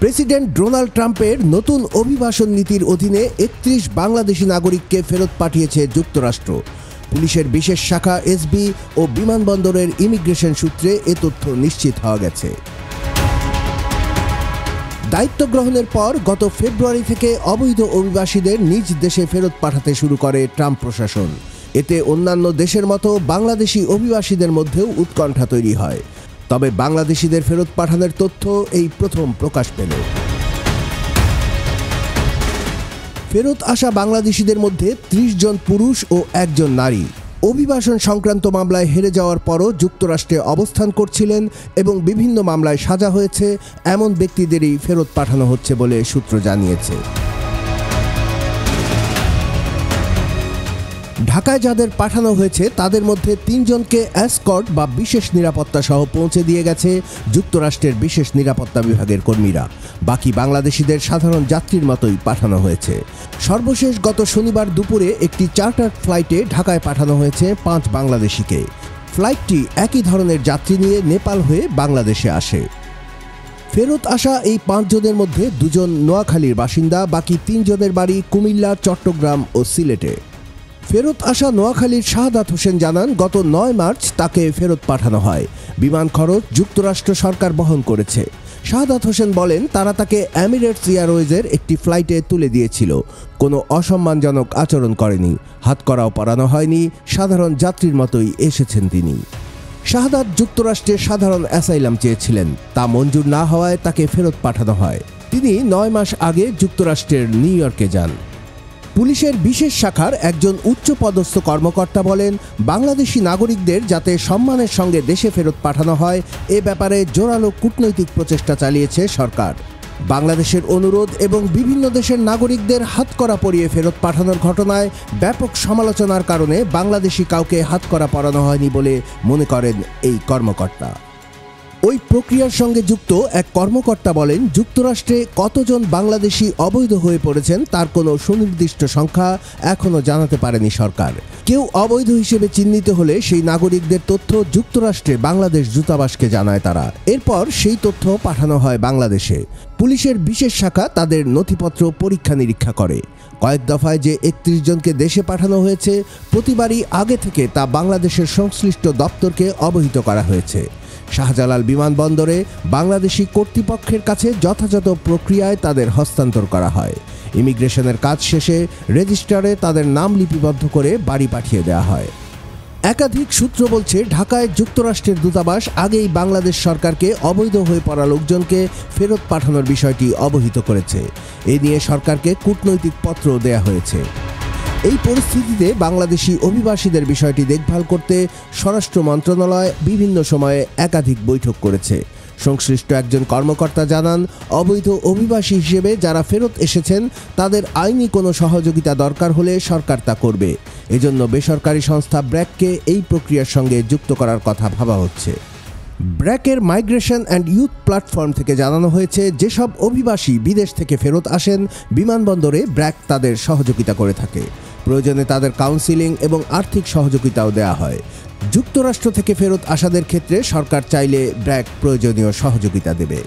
President Donald ট্রাম্পের নতুন অভিবাসন নীতির অধীনে ৩১ বাংলাদেশি নাগরিককে ফেরত পাঠিয়েছে যুক্তরাষ্ট্র। পুলিশের বিশেষ শাখা এসবি ও বিমানবন্দরের ইমিগ্রেশন সূত্রে এ তথ্য নিশ্চিত হওয়া গেছে। দায়িত্ব গ্রহণের পর গত ফেব্রুয়ারি থেকে অবৈধ অভিবাসীদের নিজ দেশে ফেরত পাঠাতে শুরু করে ট্রাম্প প্রশাসন। এতে অন্যান্য দেশের মতো বাংলাদেশি অভিবাসীদের মধ্যেও উৎকণ্ঠা তৈরি হয়। তবে বাংলাদেশিদের ফেরত পাঠানোর তথ্য এই প্রথম প্রকাশ পেল। ফেরত আসা বাংলাদেশিদের মধ্যে ৩০ জন পুরুষ ও ১ জন নারী। অভিবাসন সংক্রান্ত মামলায় হেরে যাওয়ার পরও যুক্তরাষ্ট্রে অবস্থান করছিলেন এবং বিভিন্ন মামলায় সাজা হয়েছে এমন ব্যক্তিদেরই ফেরত পাঠানো হচ্ছে বলে সূত্র জানিয়েছে। ঢাকায় যাদের পাঠানো হয়েছে তাদের মধ্যে ৩ জনকে এসকর্ট বা বিশেষ নিরাপত্তা সহ পৌঁছে দিয়ে গেছে যুক্তরাষ্ট্রের বিশেষ নিরাপত্তা বিভাগের কর্মীরা। বাকি বাংলাদেশিদের সাধারণ যাত্রীর মতোই পাঠানো হয়েছে। সর্বশেষ গত শনিবার দুপুরে একটি চার্টার ফ্লাইটে ঢাকায় পাঠানো হয়েছে ৫ বাংলাদেশিকে। ফ্লাইটটি একই ধরনের যাত্রী নিয়ে নেপাল হয়ে বাংলাদেশে আসে। ফেরত আসা এই ৫ জনের মধ্যে ২ জন নোয়াখালীর বাসিন্দা, বাকি ৩ জনের বাড়ি কুমিল্লা, চট্টগ্রাম ও সিলেটে। ফেরত আসা নোয়াখালীর শাহাদাত হোসেন জানান, গত ৯ মার্চ তাকে ফেরত পাঠানো হয়। বিমান খরচ যুক্তরাষ্ট্র সরকার বহন করেছে। শাহাদাত হোসেন বলেন, তারা তাকে এমিরেটস এয়ারওয়েজের একটি ফ্লাইটে তুলে দিয়েছিল। কোনো অসম্মানজনক আচরণ করেনি, হাতকড়াও পরানো হয়নি, সাধারণ যাত্রীর মতোই এসেছেন তিনি। শাহাদাত যুক্তরাষ্ট্রের সাধারণ অ্যাসাইলাম চেয়েছিলেন, তা মঞ্জুর না হওয়ায় তাকে ফেরত পাঠানো হয়। তিনি ৯ মাস আগে যুক্তরাষ্ট্রের নিউ ইয়র্কে যান। পুলিশের বিশেষ শাখার একজন উচ্চপদস্থ কর্মকর্তা বলেন, বাংলাদেশি নাগরিকদের যাতে সম্মানের সঙ্গে দেশে ফেরত পাঠানো হয় এ ব্যাপারে জোরালো কূটনৈতিক প্রচেষ্টা চালিয়েছে সরকার। বাংলাদেশের অনুরোধ এবং বিভিন্ন দেশের নাগরিকদের হাতকড়া পরিয়ে ফেরত পাঠানোর ঘটনায় ব্যাপক সমালোচনার কারণে বাংলাদেশি কাউকে হাতকড়া পরানো হয়নি বলে মনে করেন এই কর্মকর্তা। ওই প্রক্রিয়ার সঙ্গে যুক্ত এক কর্মকর্তা বলেন, যুক্তরাষ্ট্রে কতজন বাংলাদেশি অবৈধ হয়ে পড়েছেন তার কোনো সুনির্দিষ্ট সংখ্যা এখনও জানাতে পারেনি সরকার। কেউ অবৈধ হিসেবে চিহ্নিত হলে সেই নাগরিকদের তথ্য যুক্তরাষ্ট্রে বাংলাদেশ দূতাবাসকে জানায় তারা। এরপর সেই তথ্য পাঠানো হয় বাংলাদেশে। পুলিশের বিশেষ শাখা তাদের নথিপত্র পরীক্ষা নিরীক্ষা করে। কয়েক দফায় যে ৩১ জনকে দেশে পাঠানো হয়েছে, প্রতিবারই আগে থেকে তা বাংলাদেশের সংশ্লিষ্ট দপ্তরকে অবহিত করা হয়েছে। শাহজালাল বিমানবন্দরে বাংলাদেশি কর্তৃপক্ষের কাছে যথাযথ প্রক্রিয়ায় তাদের হস্তান্তর করা হয়। ইমিগ্রেশনের কাজ শেষে রেজিস্ট্রারে তাদের নাম লিপিবদ্ধ করে বাড়ি পাঠিয়ে দেওয়া হয়। একাধিক সূত্র বলছে, ঢাকায় যুক্তরাষ্ট্রের দূতাবাস আগেই বাংলাদেশ সরকারকে অবৈধ হয়ে পড়া লোকজনকে ফেরত পাঠানোর বিষয়টি অবহিত করেছে। এ নিয়ে সরকারকে কূটনৈতিক পত্র দেয়া হয়েছে। এই পরিস্থিতিতে বাংলাদেশি অভিবাসীদের বিষয়টি দেখভাল করতে স্বরাষ্ট্র মন্ত্রণালয় বিভিন্ন সময়ে একাধিক বৈঠক করেছে। সংশ্লিষ্ট একজন কর্মকর্তা জানান, অবৈধ অভিবাসী হিসেবে যারা ফেরত এসেছেন তাদের আইনি কোনো সহযোগিতা দরকার হলে সরকার তা করবে। এজন্য বেসরকারি সংস্থা ব্র্যাককে এই প্রক্রিয়ার সঙ্গে যুক্ত করার কথা ভাবা হচ্ছে। ব্র্যাকের মাইগ্রেশন অ্যান্ড ইউথ প্ল্যাটফর্ম থেকে জানানো হয়েছে, যেসব অভিবাসী বিদেশ থেকে ফেরত আসেন বিমানবন্দরে ব্র্যাক তাদের সহযোগিতা করে থাকে। প্রয়োজনে তাদের কাউন্সিলিং এবং আর্থিক সহযোগিতাও দেওয়া হয়। যুক্তরাষ্ট্র থেকে ফেরত আসাদের ক্ষেত্রে সরকার চাইলে ব্র্যাক প্রয়োজনীয় সহযোগিতা দেবে।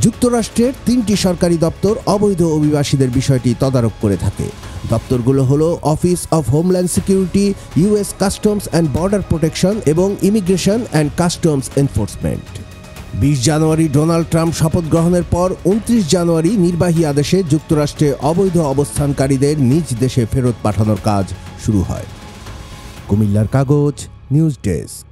যুক্তরাষ্ট্রের ৩টি সরকারি দপ্তর অবৈধ অভিবাসীদের বিষয়টি তদারক করে থাকে। দপ্তরগুলো হলো office of homeland security, US customs and border protection এবং ইমিগ্রেশন অ্যান্ড কাস্টমস এনফোর্সমেন্ট। ২০ জানুয়ারি ডোনাল্ড ট্রাম্প শপথ গ্রহণের পর ২৯ জানুয়ারি নির্বাহী আদেশে যুক্তরাষ্ট্রে অবৈধ অবস্থানকারীদের নিজ দেশে ফেরত পাঠানোর কাজ শুরু হয়। কুমিল্লার কাগজ, নিউজ ডেস্ক।